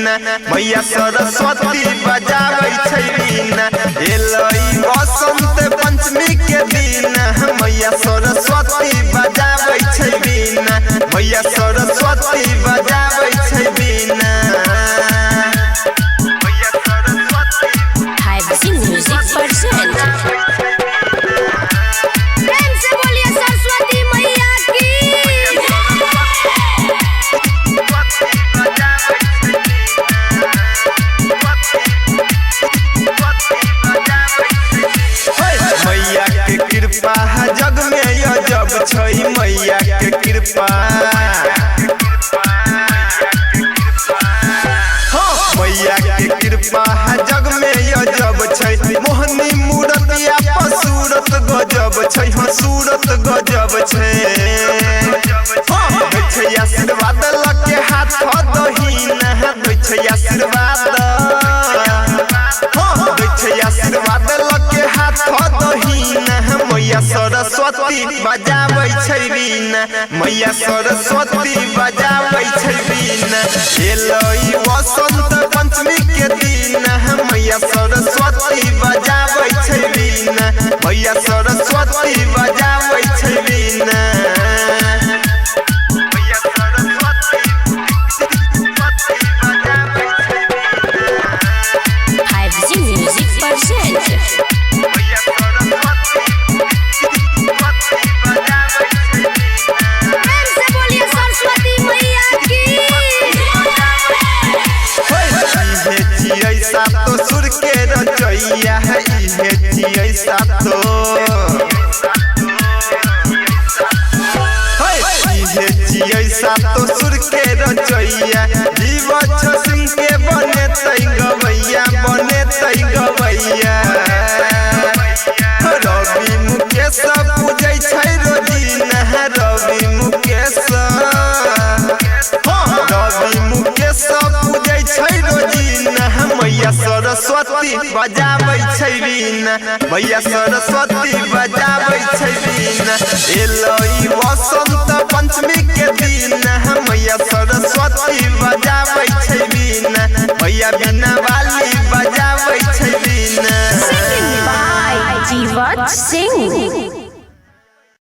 बीना मैया सरस्वती बजाबै छै बीना एलै बसंत पंचमी के दिन मैया सरस्वती बजाबै छै बीना मैया सरस्वती बजाबै छै बीना मैया सरस्वती Privacy Music Percent प्रेम से बोलिए सरस्वती मैया की मैया के कृपा जग में अजब छै मैया के कृपा मैया के कृपा जग में अजब छै मोहनी मूरतिया पर सूरत गजब छै सूरत गजब छै आशीर्वाद लके हाथ दहीना दै छै आशीर्वाद आशीर्वाद लके हाथ दहीना मैया सरस्वती बजाबै छै बीना मैया सरस्वती बजाबै छै बीना एलै बसंत पंचमी के दिन मैया सरस्वती बजाबै छै बीना मैया सरस्वती बजाबै छै बीना मैया सरस्वती बजाबै छै Privacy Music Percent मैया प्रेम से बोलिए सरस्वती मैया की इहे सातो सुर के रचैया इहे छियै सातो इहे छियै सातो सुर के रचैया जीव सिंह के बनेतै गवैया बनेतै गवैया रवि मुकेश पूजै छै रोजीना रवि मुकेश पूजै छै रोजीना मैया सरस्वती बजाबै छै बीना मैया सरस्वती बजाबै छै बीना एलै बसंत पंचमी के दिन मैया सरस्वती बजाबै